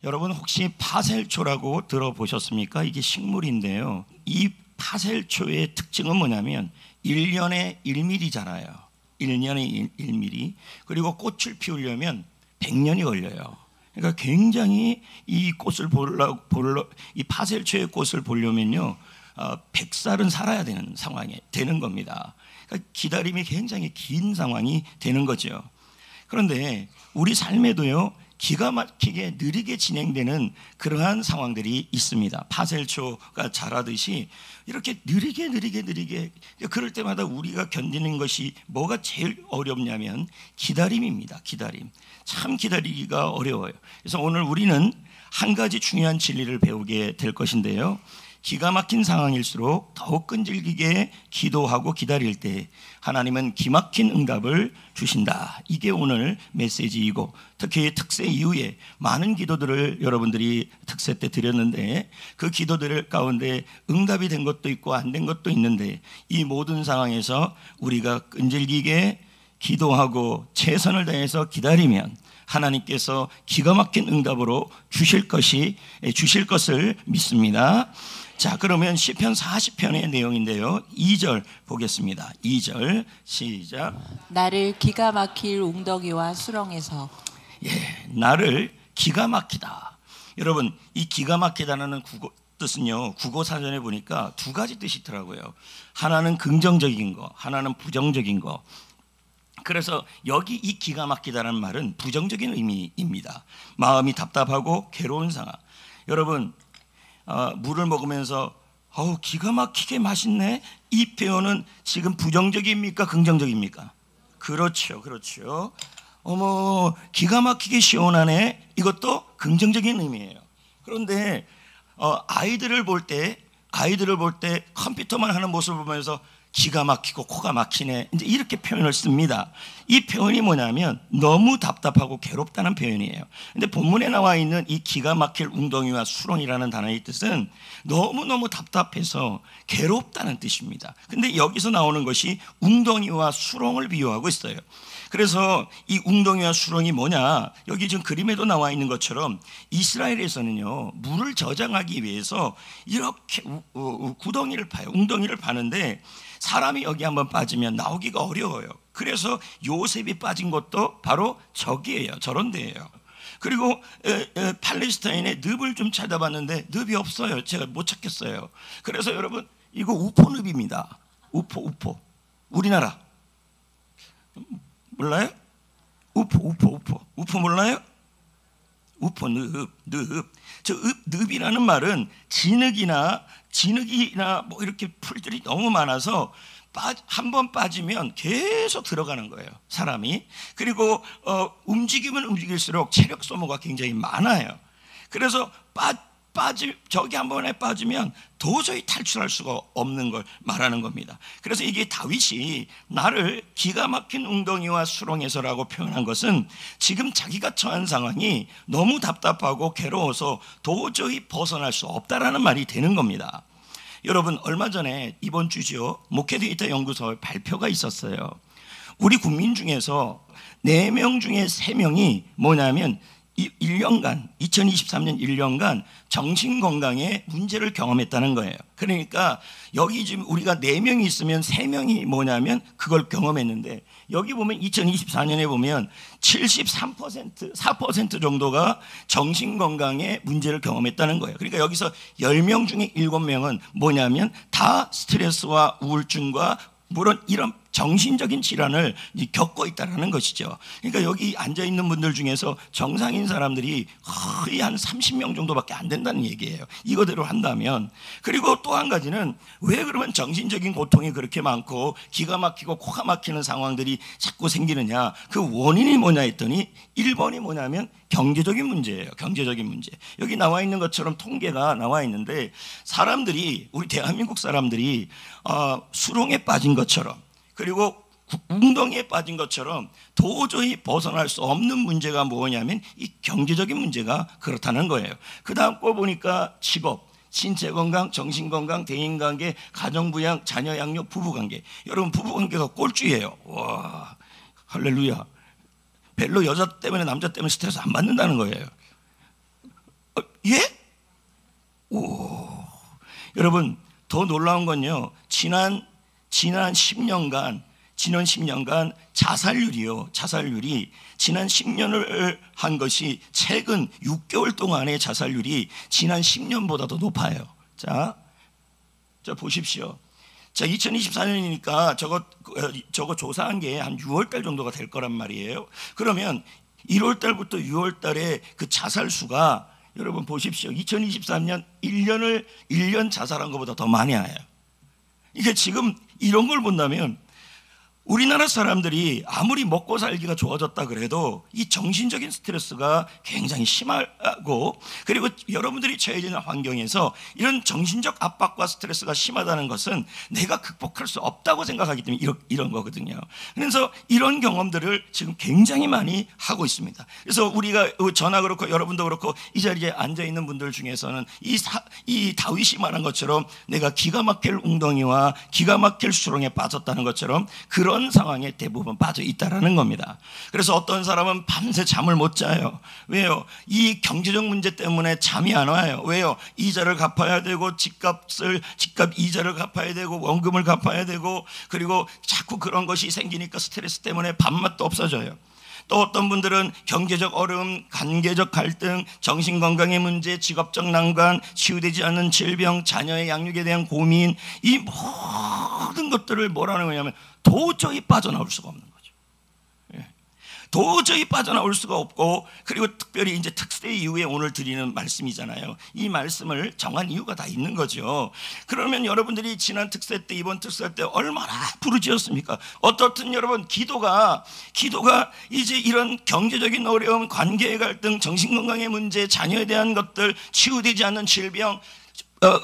여러분 혹시 파셀초라고 들어보셨습니까? 이게 식물인데요. 이 파셀초의 특징은 뭐냐면 1년에 1mm 자라요. 1년에 1mm. 그리고 꽃을 피우려면 100년이 걸려요. 그러니까 굉장히 이 꽃을 이 파셀초의 꽃을 보려면요 100살은 살아야 되는 상황이 되는 겁니다. 그러니까 기다림이 굉장히 긴 상황이 되는 거죠. 그런데 우리 삶에도요 기가 막히게 느리게 진행되는 그러한 상황들이 있습니다. 파셀초가 자라듯이 이렇게 느리게 그럴 때마다 우리가 견디는 것이 뭐가 제일 어렵냐면 기다림입니다. 기다림. 참 기다리기가 어려워요. 그래서 오늘 우리는 한 가지 중요한 진리를 배우게 될 것인데요, 기가 막힌 상황일수록 더욱 끈질기게 기도하고 기다릴 때 하나님은 기막힌 응답을 주신다. 이게 오늘 메시지이고, 특히 특세 이후에 많은 기도들을 여러분들이 특세 때 드렸는데 그 기도들 가운데 응답이 된 것도 있고 안 된 것도 있는데 이 모든 상황에서 우리가 끈질기게 기도하고 최선을 다해서 기다리면 하나님께서 기가 막힌 응답으로 주실 것을 믿습니다. 자, 그러면 시편 40편의 내용인데요, 2절 보겠습니다. 2절 시작. 나를 기가 막힐 웅덩이와 수렁에서. 나를 기가 막히다. 여러분, 이 기가 막히다는 뜻은요, 국어 사전에 보니까 두 가지 뜻이 있더라고요. 하나는 긍정적인 거, 하나는 부정적인 거. 그래서 여기 이 기가 막히다는 말은 부정적인 의미입니다. 마음이 답답하고 괴로운 상황. 여러분, 물을 먹으면서 기가 막히게 맛있네, 이 표현은 지금 부정적입니까 긍정적입니까? 그렇죠. 어머 기가 막히게 시원하네, 이것도 긍정적인 의미예요. 그런데 아이들을 볼 때 컴퓨터만 하는 모습을 보면서 기가 막히고 코가 막히네, 이제 이렇게 표현을 씁니다. 이 표현이 뭐냐면 너무 답답하고 괴롭다는 표현이에요. 근데 본문에 나와 있는 이 기가 막힐 웅덩이와 수렁이라는 단어의 뜻은 너무너무 답답해서 괴롭다는 뜻입니다. 근데 여기서 나오는 것이 웅덩이와 수렁을 비유하고 있어요. 그래서 이 웅덩이와 수렁이 뭐냐, 여기 지금 그림에도 나와 있는 것처럼 이스라엘에서는요 물을 저장하기 위해서 이렇게 구덩이를 파요. 웅덩이를 파는데 사람이 여기 한번 빠지면 나오기가 어려워요. 그래서 요셉이 빠진 것도 바로 저기예요. 저런 데예요. 그리고 팔레스타인에 늪을 좀 찾아봤는데 늪이 없어요. 제가 못 찾겠어요. 그래서 여러분, 이거 우포늪입니다. 우포. 우리나라 몰라요? 우포 몰라요? 우포 늪. 저 늪이라는 말은 진흙이나 뭐 이렇게 풀들이 너무 많아서 한 번 빠지면 계속 들어가는 거예요, 사람이. 그리고 움직이면 움직일수록 체력 소모가 굉장히 많아요. 그래서 저기 한 번에 빠지면 도저히 탈출할 수가 없는 걸 말하는 겁니다. 그래서 이게 다윗이 나를 기가 막힌 웅덩이와 수렁에서라고 표현한 것은 지금 자기가 처한 상황이 너무 답답하고 괴로워서 도저히 벗어날 수 없다라는 말이 되는 겁니다. 여러분, 얼마 전에 이번 주죠, 목회 데이터 연구소 발표가 있었어요. 우리 국민 중에서 4명 중에 3명이 뭐냐면 2023년 1년간 정신건강에 문제를 경험했다는 거예요. 그러니까 여기 지금 우리가 4명이 있으면 3명이 뭐냐면 그걸 경험했는데, 여기 보면 2024년에 보면 4% 정도가 정신건강에 문제를 경험했다는 거예요. 그러니까 여기서 10명 중에 7명은 뭐냐면 다 스트레스와 우울증과 물론 이런 정신적인 질환을 겪고 있다는 것이죠. 그러니까 여기 앉아있는 분들 중에서 정상인 사람들이 거의 한 30명 정도밖에 안 된다는 얘기예요, 이거대로 한다면. 그리고 또 한 가지는 왜 그러면 정신적인 고통이 그렇게 많고 기가 막히고 코가 막히는 상황들이 자꾸 생기느냐, 그 원인이 뭐냐 했더니 1번이 뭐냐면 경제적인 문제예요. 경제적인 문제. 여기 나와 있는 것처럼 통계가 나와 있는데, 사람들이, 우리 대한민국 사람들이 수렁에 빠진 것처럼, 그리고 웅덩이에 빠진 것처럼 도저히 벗어날 수 없는 문제가 뭐냐면 이 경제적인 문제가 그렇다는 거예요. 그 다음 거 보니까 직업, 신체건강, 정신건강, 대인관계, 가정부양, 자녀 양육, 부부관계. 여러분, 부부관계가 꼴찌예요. 와, 할렐루야. 별로 여자 때문에 남자 때문에 스트레스 안 받는다는 거예요. 예? 오, 여러분 더 놀라운 건요. 지난 10년간 자살률이 지난 10년을 한 것이 최근 6개월 동안의 자살률이 지난 10년보다 더 높아요. 자 보십시오. 자, 2024년이니까 저거 조사한 게 한 6월 달 정도가 될 거란 말이에요. 그러면 1월 달부터 6월 달에 그 자살 수가 여러분 보십시오. 2023년 1년 자살한 것보다 더 많이 와요. 이게 지금 이런 걸 본다면 우리나라 사람들이 아무리 먹고 살기가 좋아졌다 그래도 이 정신적인 스트레스가 굉장히 심하고, 그리고 여러분들이 처해진 환경에서 이런 정신적 압박과 스트레스가 심하다는 것은 내가 극복할 수 없다고 생각하기 때문에 이런 거거든요. 그래서 이런 경험들을 지금 굉장히 많이 하고 있습니다. 그래서 우리가 저나 그렇고 여러분도 그렇고 이 자리에 앉아있는 분들 중에서는 이 다윗이 말한 것처럼 내가 기가 막힐 웅덩이와 기가 막힐 수렁에 빠졌다는 것처럼 그런 상황에 대부분 빠져 있다라는 겁니다. 그래서 어떤 사람은 밤새 잠을 못 자요. 왜요? 이 경제적 문제 때문에 잠이 안 와요. 왜요? 이자를 갚아야 되고 집값 이자를 갚아야 되고 원금을 갚아야 되고, 그리고 자꾸 그런 것이 생기니까 스트레스 때문에 밥맛도 없어져요. 또 어떤 분들은 경제적 어려움, 관계적 갈등, 정신건강의 문제, 직업적 난관, 치유되지 않는 질병, 자녀의 양육에 대한 고민, 이 모든 것들을 뭐라는 거냐면 도저히 빠져나올 수가 없는 거죠. 도저히 빠져나올 수가 없고, 그리고 특별히 이제 특세 이후에 오늘 드리는 말씀이잖아요. 이 말씀을 정한 이유가 다 있는 거죠. 그러면 여러분들이 지난 특세 때, 이번 특세 때 얼마나 부르짖었습니까? 어떻든 여러분 기도가 이제 이런 경제적인 어려움, 관계의 갈등, 정신건강의 문제, 자녀에 대한 것들, 치유되지 않는 질병,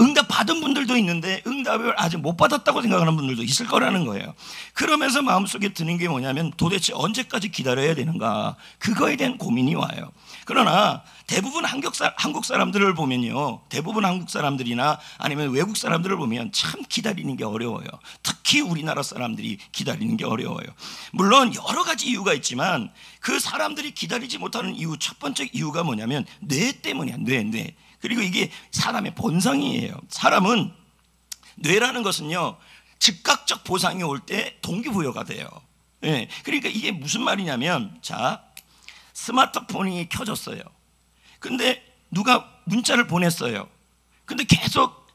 응답 받은 분들도 있는데 응답을 아직 못 받았다고 생각하는 분들도 있을 거라는 거예요. 그러면서 마음속에 드는 게 뭐냐면 도대체 언제까지 기다려야 되는가, 그거에 대한 고민이 와요. 그러나 대부분 한국 사람들을 보면요, 대부분 한국 사람들이나 아니면 외국 사람들을 보면 참 기다리는 게 어려워요. 특히 우리나라 사람들이 기다리는 게 어려워요. 물론 여러 가지 이유가 있지만 그 사람들이 기다리지 못하는 이유, 첫 번째 이유가 뭐냐면 뇌 때문이야. 뇌. 그리고 이게 사람의 본성이에요. 사람은 뇌라는 것은요, 즉각적 보상이 올 때 동기부여가 돼요. 그러니까 이게 무슨 말이냐면, 자, 스마트폰이 켜졌어요. 근데 누가 문자를 보냈어요. 근데 계속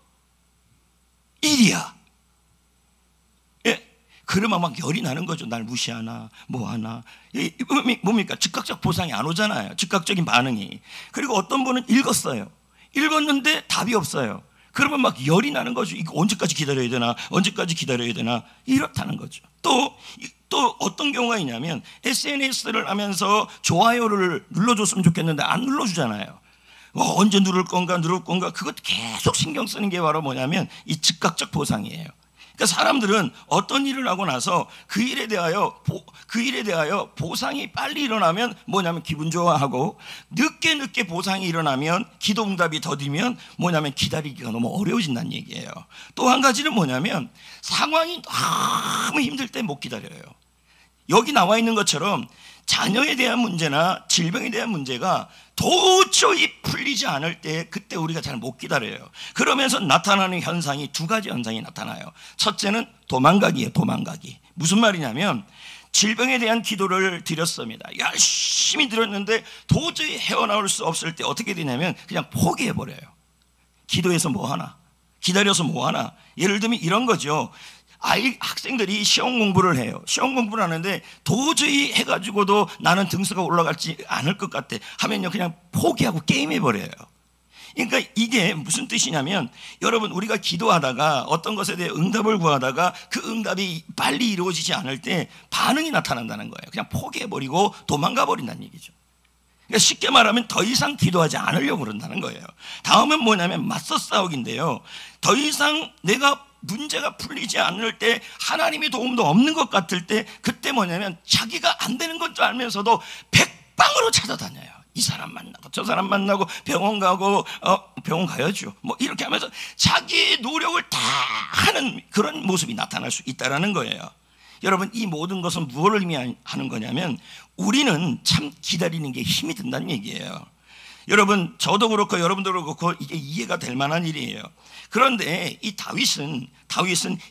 일이야. 그러면 막 열이 나는 거죠. 날 무시하나 뭐 하나. 뭡니까? 즉각적 보상이 안 오잖아요. 즉각적인 반응이. 그리고 어떤 분은 읽었는데 답이 없어요. 그러면 막 열이 나는 거죠. 이거 언제까지 기다려야 되나 이렇다는 거죠. 또 어떤 경우가 있냐면 SNS를 하면서 좋아요를 눌러줬으면 좋겠는데 안 눌러주잖아요. 언제 누를 건가 그것도 계속 신경 쓰는 게 바로 뭐냐면 이 즉각적 보상이에요. 그러니까 사람들은 어떤 일을 하고 나서 그 일에 대하여 보상이 빨리 일어나면 뭐냐면 기분 좋아하고, 늦게 보상이 일어나면, 기도응답이 더디면 뭐냐면 기다리기가 너무 어려워진다는 얘기예요. 또 한 가지는 뭐냐면 상황이 너무 힘들 때 못 기다려요. 여기 나와 있는 것처럼 자녀에 대한 문제나 질병에 대한 문제가 도저히 풀리지 않을 때, 그때 우리가 잘 못 기다려요. 그러면서 나타나는 현상이 두 가지 현상이 나타나요. 첫째는 도망가기예요. 도망가기. 무슨 말이냐면 질병에 대한 기도를 드렸습니다. 열심히 드렸는데 도저히 헤어나올 수 없을 때 어떻게 되냐면 그냥 포기해버려요. 기도해서 뭐하나, 기다려서 뭐하나. 예를 들면 이런 거죠. 학생들이 시험 공부를 해요. 시험 공부를 하는데 도저히 해가지고도 나는 등수가 올라갈지 않을 것 같아 하면요, 그냥 포기하고 게임해버려요. 그러니까 이게 무슨 뜻이냐면, 여러분 우리가 기도하다가 어떤 것에 대해 응답을 구하다가 그 응답이 빨리 이루어지지 않을 때 반응이 나타난다는 거예요. 그냥 포기해버리고 도망가 버린다는 얘기죠. 그러니까 쉽게 말하면 더 이상 기도하지 않으려고 그런다는 거예요. 다음은 뭐냐면 맞서 싸우기인데요. 더 이상 내가 문제가 풀리지 않을 때, 하나님의 도움도 없는 것 같을 때, 그때 뭐냐면 자기가 안 되는 건 줄 알면서도 백방으로 찾아다녀요. 이 사람 만나고 저 사람 만나고 병원 가고 병원 가야죠. 뭐 이렇게 하면서 자기의 노력을 다 하는 그런 모습이 나타날 수 있다는 거예요. 여러분, 이 모든 것은 무엇을 의미하는 거냐면 우리는 참 기다리는 게 힘이 든다는 얘기예요. 여러분, 저도 그렇고 여러분도 그렇고 이게 이해가 될 만한 일이에요. 그런데 이 다윗은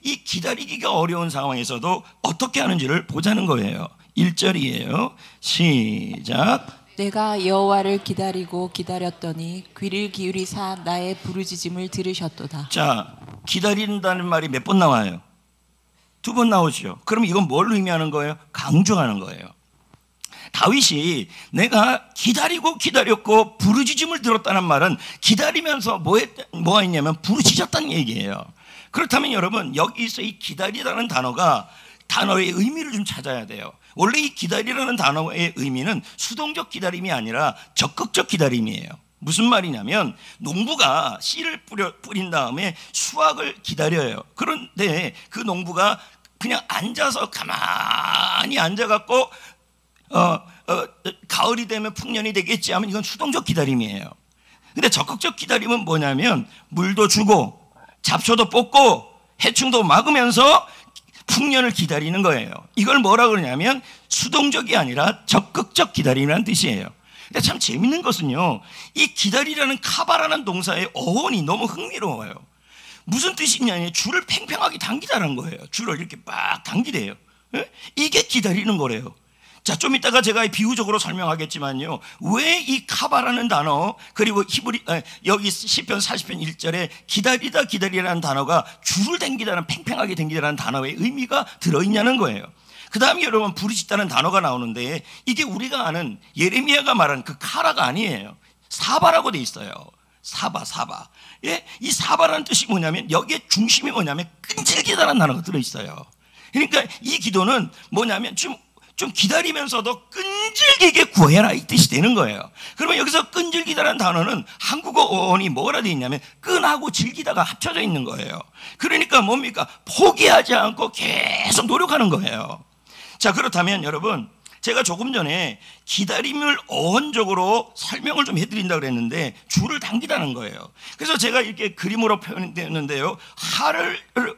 이 기다리기가 어려운 상황에서도 어떻게 하는지를 보자는 거예요. 1절이에요. 시작. 내가 여호와를 기다리고 기다렸더니 귀를 기울이사 나의 부르짖음을 들으셨도다. 자, 기다린다는 말이 몇 번 나와요? 2번 나오죠. 그럼 이건 뭘 의미하는 거예요? 강조하는 거예요. 다윗이 내가 기다리고 기다렸고 부르짖음을 들었다는 말은 기다리면서 뭐가 있냐면 부르짖었다는 얘기예요. 그렇다면 여러분, 여기서 이 기다리다는 단어의 의미를 좀 찾아야 돼요. 원래 이 기다리라는 단어의 의미는 수동적 기다림이 아니라 적극적 기다림이에요. 무슨 말이냐면 농부가 씨를 뿌린 다음에 수확을 기다려요. 그런데 그 농부가 그냥 앉아서 가만히 앉아갖고 가을이 되면 풍년이 되겠지 하면 이건 수동적 기다림이에요. 근데 적극적 기다림은 뭐냐면 물도 주고 잡초도 뽑고 해충도 막으면서 풍년을 기다리는 거예요. 이걸 뭐라 그러냐면 수동적이 아니라 적극적 기다림이라는 뜻이에요. 근데 참 재밌는 것은요, 이 기다리라는 카바라는 동사의 어원이 너무 흥미로워요. 무슨 뜻이냐면 줄을 팽팽하게 당기다는 거예요. 줄을 이렇게 막 당기래요. 이게 기다리는 거래요. 자, 좀 이따가 제가 비유적으로 설명하겠지만요, 왜 이 카바라는 단어, 그리고 여기 시편 40편 1절에 기다리라는 단어가 줄을 당기다는, 팽팽하게 당기다라는 단어의 의미가 들어있냐는 거예요. 그 다음에 여러분, 부르짖다는 단어가 나오는데 이게 우리가 아는 예레미야가 말하는 그 카라가 아니에요. 사바라고 돼 있어요. 사바. 예? 이 사바라는 뜻이 뭐냐면 여기에 중심이 뭐냐면 끈질기다라는 단어가 들어있어요. 그러니까 이 기도는 뭐냐면 좀 기다리면서도 끈질기게 구해라, 이 뜻이 되는 거예요. 그러면 여기서 끈질기다라는 단어는 한국어 어원이 뭐라 되어 있냐면 끈하고 질기다가 합쳐져 있는 거예요. 그러니까 뭡니까? 포기하지 않고 계속 노력하는 거예요. 자, 그렇다면 여러분, 제가 조금 전에 기다림을 어원적으로 설명을 좀 해드린다고 그랬는데 줄을 당기다는 거예요. 그래서 제가 이렇게 그림으로 표현했는데요,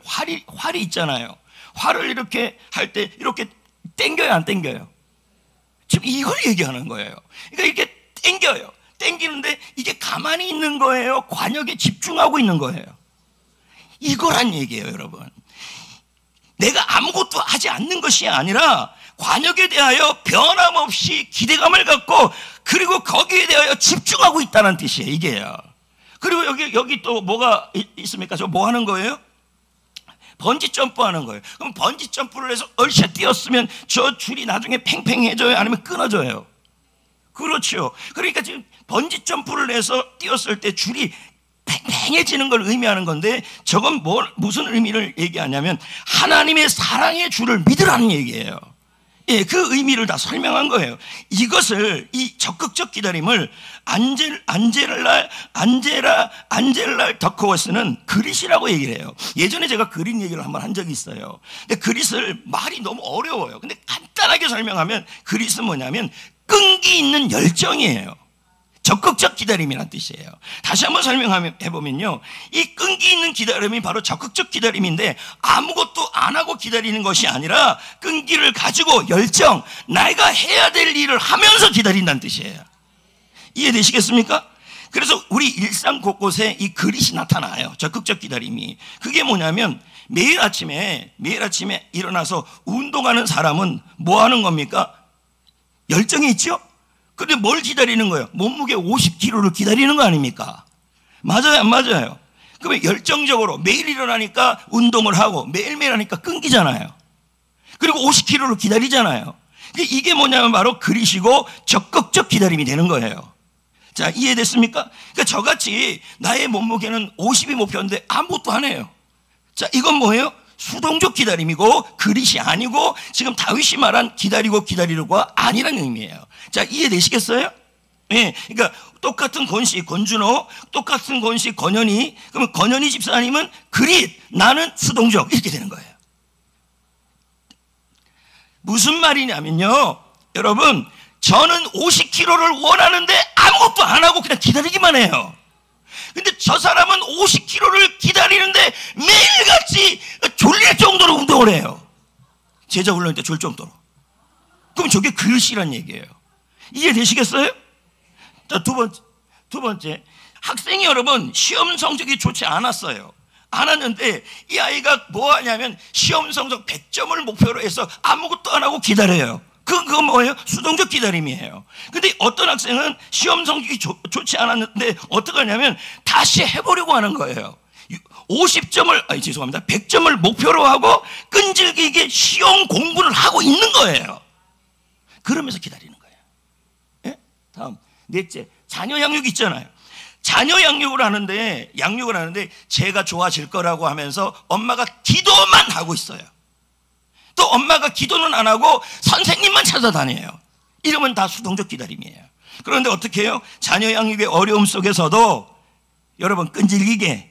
활이 있잖아요. 활을 이렇게 할 때 이렇게 땡겨요, 안 땡겨요? 지금 이걸 얘기하는 거예요. 그러니까 이렇게 땡겨요. 땡기는데 이게 가만히 있는 거예요? 관역에 집중하고 있는 거예요? 이거란 얘기예요, 여러분. 내가 아무것도 하지 않는 것이 아니라 관역에 대하여 변함없이 기대감을 갖고 그리고 거기에 대하여 집중하고 있다는 뜻이에요, 이게요. 그리고 여기 또 뭐가 있습니까? 저 뭐 하는 거예요? 번지 점프 하는 거예요. 그럼 번지 점프를 해서 얼샷 뛰었으면 저 줄이 나중에 팽팽해져요? 아니면 끊어져요? 그렇죠. 그러니까 지금 번지 점프를 해서 뛰었을 때 줄이 팽팽해지는 걸 의미하는 건데 저건 무슨 의미를 얘기하냐면 하나님의 사랑의 줄을 믿으라는 얘기예요. 예, 그 의미를 다 설명한 거예요. 이것을, 이 적극적 기다림을 안젤라 더크워스는 그릿이라고 얘기를 해요. 예전에 제가 그릿 얘기를 한번 한 적이 있어요. 근데 그릿을 말이 너무 어려워요. 근데 간단하게 설명하면 그릿은 뭐냐면 끈기 있는 열정이에요. 적극적 기다림이란 뜻이에요. 다시 한번 설명해보면요, 이 끈기 있는 기다림이 바로 적극적 기다림인데 아무것도 안 하고 기다리는 것이 아니라 끈기를 가지고 열정, 내가 해야 될 일을 하면서 기다린다는 뜻이에요. 이해되시겠습니까? 그래서 우리 일상 곳곳에 이 그릿이 나타나요. 적극적 기다림이. 그게 뭐냐면 매일 아침에 일어나서 운동하는 사람은 뭐 하는 겁니까? 열정이 있죠? 근데 뭘 기다리는 거예요? 몸무게 50kg를 기다리는 거 아닙니까? 맞아요, 안 맞아요? 그러면 열정적으로 매일 일어나니까 운동을 하고 매일매일 하니까 끊기잖아요. 그리고 50kg를 기다리잖아요. 이게 뭐냐면 바로 그릿이고 적극적 기다림이 되는 거예요. 자, 이해됐습니까? 그러니까 저같이 나의 몸무게는 50이 목표인데 아무것도 안 해요. 자, 이건 뭐예요? 수동적 기다림이고 그릿이 아니고 지금 다윗이 말한 기다리고가 아니라는 의미예요. 자, 이해되시겠어요? 예, 그러니까 똑같은 권씨 권준호, 똑같은 권씨 권현희, 그러면 권현희 집사님은 그릿, 나는 수동적, 이렇게 되는 거예요. 무슨 말이냐면요, 여러분, 저는 50kg를 원하는데 아무것도 안 하고 그냥 기다리기만 해요. 근데 저 사람은 50kg를 기다리는데 매일같이 졸릴 정도로 운동을 해요. 제자 훈련 때 졸 정도로. 그럼 저게 그릇이란 얘기예요. 이해되시겠어요? 자, 두 번째. 두 번째, 학생이 여러분 시험 성적이 좋지 않았어요. 않았는데 이 아이가 뭐 하냐면 시험 성적 100점을 목표로 해서 아무것도 안 하고 기다려요. 그거 뭐예요? 수동적 기다림이에요. 근데 어떤 학생은 시험 성적이 좋지 않았는데 어떻게 하냐면 다시 해보려고 하는 거예요. 50점을, 죄송합니다. 100점을 목표로 하고 끈질기게 시험 공부를 하고 있는 거예요. 그러면서 기다리는 거예요. 예? 다음, 넷째, 자녀 양육 있잖아요. 자녀 양육을 하는데 제가 좋아질 거라고 하면서 엄마가 기도만 하고 있어요. 또 엄마가 기도는 안 하고 선생님만 찾아다녀요. 이러면 다 수동적 기다림이에요. 그런데 어떻게 해요? 자녀 양육의 어려움 속에서도 여러분 끈질기게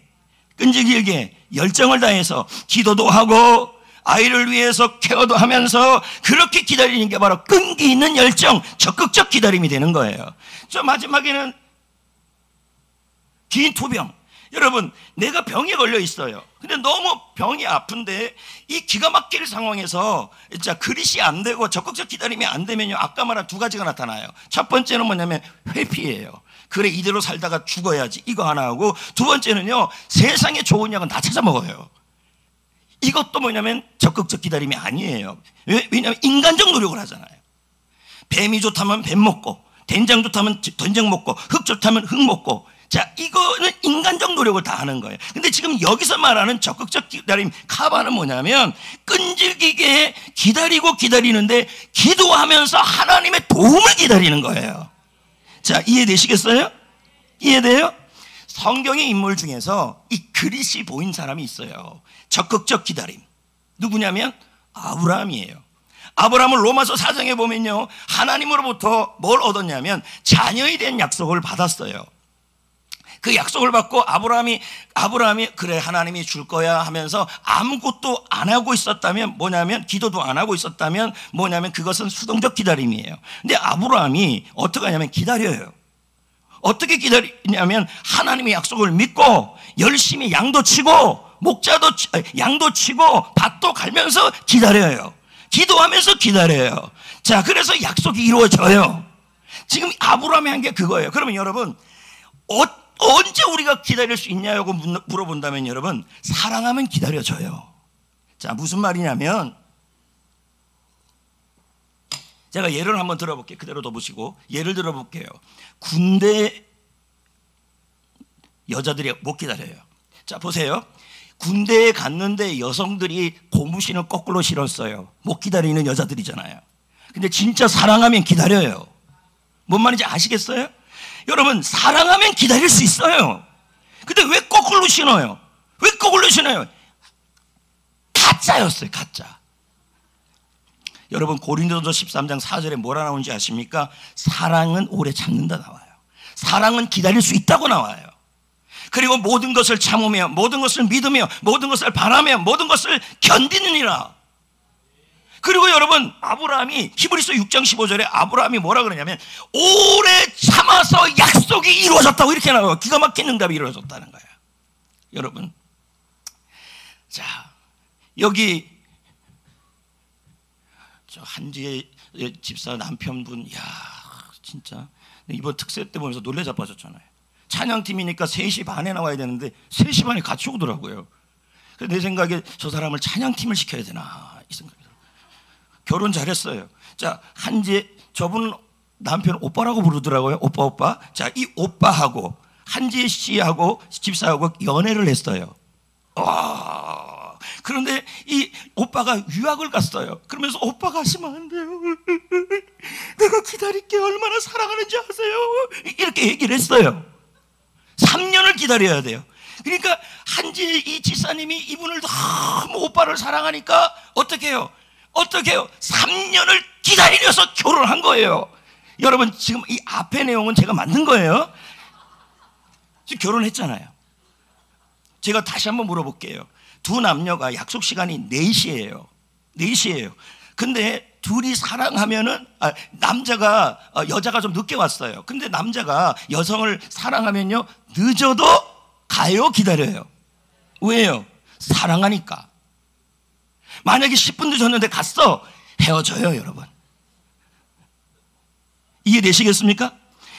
열정을 다해서 기도도 하고 아이를 위해서 케어도 하면서 그렇게 기다리는 게 바로 끈기 있는 열정, 적극적 기다림이 되는 거예요. 저 마지막에는 긴 투병. 여러분, 내가 병에 걸려 있어요. 근데 너무 병이 아픈데 이 기가 막힐 상황에서 진짜 그릿이 안 되고 적극적 기다림이 안 되면요, 아까 말한 두 가지가 나타나요. 첫 번째는 뭐냐면 회피예요. 그래, 이대로 살다가 죽어야지, 이거 하나 하고, 두 번째는요, 세상에 좋은 약은 다 찾아 먹어요. 이것도 뭐냐면 적극적 기다림이 아니에요. 왜냐하면 인간적 노력을 하잖아요. 뱀이 좋다면 뱀 먹고, 된장 좋다면 된장 먹고, 흙 좋다면 흙 먹고. 자, 이거는 인간적 노력을 다 하는 거예요. 근데 지금 여기서 말하는 적극적 기다림, 카바는 뭐냐면 끈질기게 기다리는데 기도하면서 하나님의 도움을 기다리는 거예요. 자, 이해되시겠어요? 이해돼요? 성경의 인물 중에서 이 그릿이 보인 사람이 있어요. 적극적 기다림. 누구냐면 아브라함이에요. 아브라함은 로마서 4장에 보면요, 하나님으로부터 뭘 얻었냐면 자녀에 대한 약속을 받았어요. 그 약속을 받고 아브라함이 그래, 하나님이 줄 거야 하면서 아무것도 안 하고 있었다면 뭐냐면, 기도도 안 하고 있었다면 뭐냐면 그것은 수동적 기다림이에요. 근데 아브라함이 어떻게 하냐면 기다려요. 어떻게 기다리냐면 하나님의 약속을 믿고 열심히 양도 치고 양도 치고 밭도 갈면서 기다려요. 기도하면서 기다려요. 자, 그래서 약속이 이루어져요. 지금 아브라함이 한 게 그거예요. 그러면 여러분, 언제 우리가 기다릴 수 있냐고 물어본다면 여러분, 사랑하면 기다려져요. 자, 무슨 말이냐면, 제가 예를 한번 들어볼게요. 그대로 둬보시고 예를 들어볼게요. 군대 여자들이 못 기다려요. 자, 보세요. 군대에 갔는데 여성들이 고무신을 거꾸로 신었어요. 못 기다리는 여자들이잖아요. 근데 진짜 사랑하면 기다려요. 뭔 말인지 아시겠어요? 여러분, 사랑하면 기다릴 수 있어요. 근데 왜 거꾸로 신어요? 왜 거꾸로 신어요? 가짜였어요, 가짜. 여러분, 고린도전서 13장 4절에 뭐라 나오는지 아십니까? 사랑은 오래 참는다 나와요. 사랑은 기다릴 수 있다고 나와요. 그리고 모든 것을 참으며, 모든 것을 믿으며, 모든 것을 바라며, 모든 것을 견디느니라. 그리고 여러분, 아브라함이 히브리서 6장 15절에 아브라함이 뭐라 그러냐면 오래 참아서 약속이 이루어졌다고 이렇게 나와요. 기가 막힌 응답이 이루어졌다는 거예요. 여러분, 자, 여기 저 한지혜 집사 남편분, 야, 진짜 이번 특세 때 보면서 놀래 자빠졌잖아요. 찬양팀이니까 3시 반에 나와야 되는데 3시 반에 같이 오더라고요. 그래서 내 생각에 저 사람을 찬양팀을 시켜야 되나 이 생각이 들어요. 결혼 잘했어요. 자, 한지혜, 저분은 남편 오빠라고 부르더라고요. 오빠. 자, 이 오빠하고 한지혜 씨하고 집사하고 연애를 했어요. 와, 그런데 이 오빠가 유학을 갔어요. 그러면서 오빠 가시면 안 돼요. 내가 기다릴게, 얼마나 사랑하는지 아세요? 이렇게 얘기를 했어요. 3년을 기다려야 돼요. 그러니까 한지혜 이 집사님이 이분을 너무 오빠를 사랑하니까 어떻게 해요? 3년을 기다리면서 결혼한 거예요. 여러분, 지금 이 앞의 내용은 제가 만든 거예요. 지금 결혼했잖아요. 제가 다시 한번 물어볼게요. 두 남녀가 약속 시간이 4시예요. 4시예요. 근데 둘이 사랑하면은, 여자가 좀 늦게 왔어요. 근데 남자가 여성을 사랑하면요, 늦어도 가요, 기다려요? 왜요? 사랑하니까. 만약에 10분 늦었는데 갔어, 헤어져요, 여러분. 이해되시겠습니까?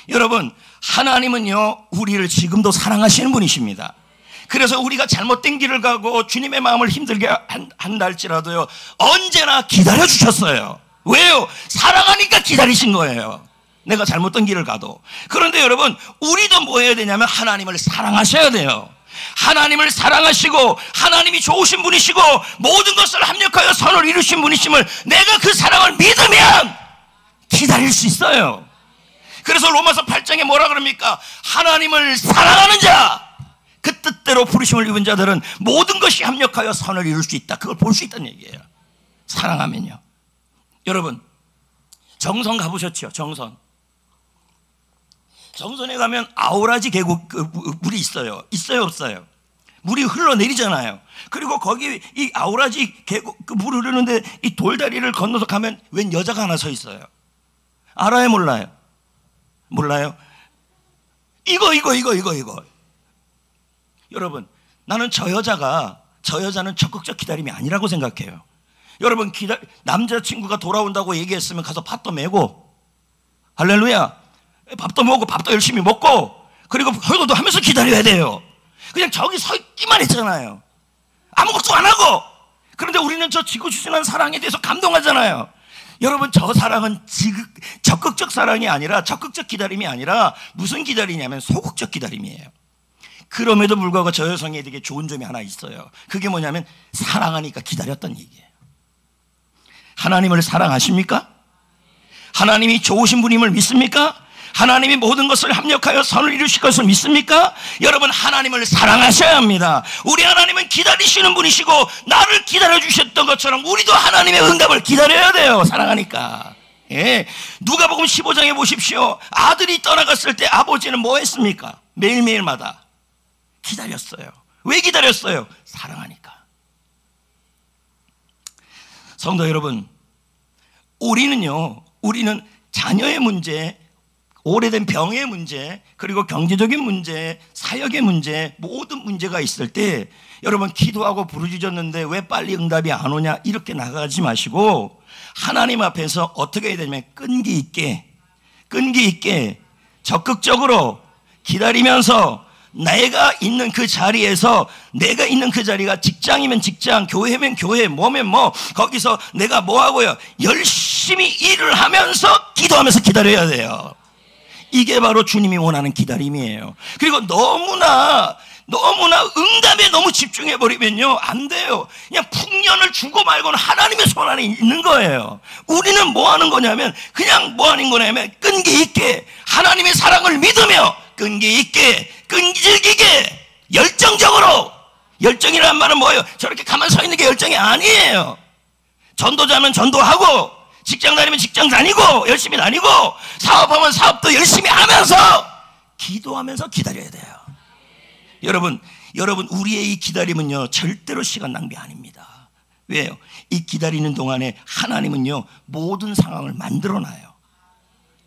여러분, 하나님은요 우리를 지금도 사랑하시는 분이십니다. 그래서 우리가 잘못된 길을 가고 주님의 마음을 힘들게 한다 할지라도요 언제나 기다려주셨어요. 왜요? 사랑하니까 기다리신 거예요. 내가 잘못된 길을 가도. 그런데 여러분, 우리도 뭐 해야 되냐면 하나님을 사랑하셔야 돼요. 하나님을 사랑하시고 하나님이 좋으신 분이시고 모든 것을 합력하여 선을 이루신 분이심을 내가 그 사랑을 믿으면 기다릴 수 있어요. 그래서 로마서 8장에 뭐라 그럽니까? 하나님을 사랑하는 자, 그 뜻대로 부르심을 입은 자들은 모든 것이 합력하여 선을 이룰 수 있다. 그걸 볼 수 있다는 얘기예요. 사랑하면요. 여러분, 정선 가보셨죠? 정선에 가면 아우라지 계곡 물이 있어요. 있어요, 없어요? 물이 흘러내리잖아요. 그리고 거기 이 아우라지 계곡 물 흐르는데 이 돌다리를 건너서 가면 웬 여자가 하나 서 있어요. 알아요, 몰라요? 몰라요? 이거. 여러분, 나는 저 여자는 적극적 기다림이 아니라고 생각해요. 여러분, 남자친구가 돌아온다고 얘기했으면 가서 밥도 메고, 할렐루야, 밥도 먹고 밥도 열심히 먹고, 그리고 설교도 하면서 기다려야 돼요. 그냥 저기 서 있기만 했잖아요. 아무것도 안 하고. 그런데 우리는 저 지고지순한 사랑에 대해서 감동하잖아요. 여러분, 저 사랑은 적극적 사랑이 아니라, 적극적 기다림이 아니라 무슨 기다리냐면 소극적 기다림이에요. 그럼에도 불구하고 저 여성에게 좋은 점이 하나 있어요. 그게 뭐냐면 사랑하니까 기다렸던 얘기예요. 하나님을 사랑하십니까? 하나님이 좋으신 분임을 믿습니까? 하나님이 모든 것을 합력하여 선을 이루실 것을 믿습니까? 여러분, 하나님을 사랑하셔야 합니다. 우리 하나님은 기다리시는 분이시고 나를 기다려주셨던 것처럼 우리도 하나님의 응답을 기다려야 돼요. 사랑하니까. 예. 누가복음 15장에 보십시오. 아들이 떠나갔을 때 아버지는 뭐 했습니까? 매일매일마다 기다렸어요. 왜 기다렸어요? 사랑하니까. 성도 여러분, 우리는 자녀의 문제, 오래된 병의 문제, 그리고 경제적인 문제, 사역의 문제, 모든 문제가 있을 때 여러분, 기도하고 부르짖었는데 왜 빨리 응답이 안 오냐 이렇게 나가지 마시고 하나님 앞에서 어떻게 해야 되냐면 끈기 있게 적극적으로 기다리면서 내가 있는 그 자리에서, 내가 있는 그 자리가 직장이면 직장, 교회면 교회, 뭐면 뭐, 거기서 내가 뭐 하고요? 열심히 일을 하면서 기도하면서 기다려야 돼요. 이게 바로 주님이 원하는 기다림이에요. 그리고 너무나 응답에 너무 집중해버리면요 안 돼요. 그냥 풍년을 주고 말고는 하나님의 손 안에 있는 거예요. 우리는 뭐 하는 거냐면 그냥 뭐 하는 거냐면 끈기 있게 하나님의 사랑을 믿으며 끈기 있게, 끈질기게, 열정적으로. 열정이라는 말은 뭐예요? 저렇게 가만 서 있는 게 열정이 아니에요. 전도자면 전도하고, 직장 다니면 직장 다니고, 열심히 다니고, 사업하면 사업도 열심히 하면서 기도하면서 기다려야 돼요. 여러분, 우리의 이 기다림은요 절대로 시간 낭비 아닙니다. 왜요? 이 기다리는 동안에 하나님은요 모든 상황을 만들어놔요.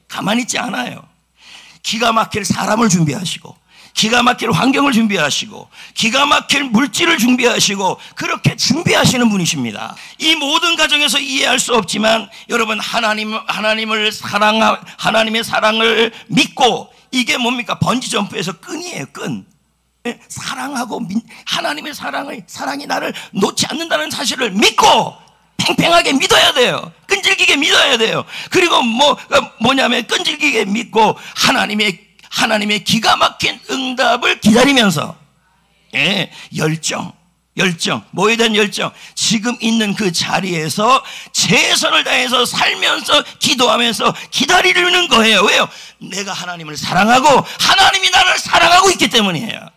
가만히 있지 않아요. 기가 막힐 사람을 준비하시고, 기가 막힐 환경을 준비하시고, 기가 막힐 물질을 준비하시고, 그렇게 준비하시는 분이십니다. 이 모든 과정에서 이해할 수 없지만 여러분, 하나님의 사랑을 믿고, 이게 뭡니까? 번지점프에서 끈이에요. 끈. 사랑하고 하나님의 사랑이 나를 놓지 않는다는 사실을 믿고 팽팽하게 믿어야 돼요. 끈질기게 믿어야 돼요. 그리고 뭐냐면 끈질기게 믿고 하나님의 기가 막힌 응답을 기다리면서, 예, 열정, 뭐에 대한 열정? 지금 있는 그 자리에서 최선을 다해서 살면서 기도하면서 기다리는 거예요. 왜요? 내가 하나님을 사랑하고 하나님이 나를 사랑하고 있기 때문이에요.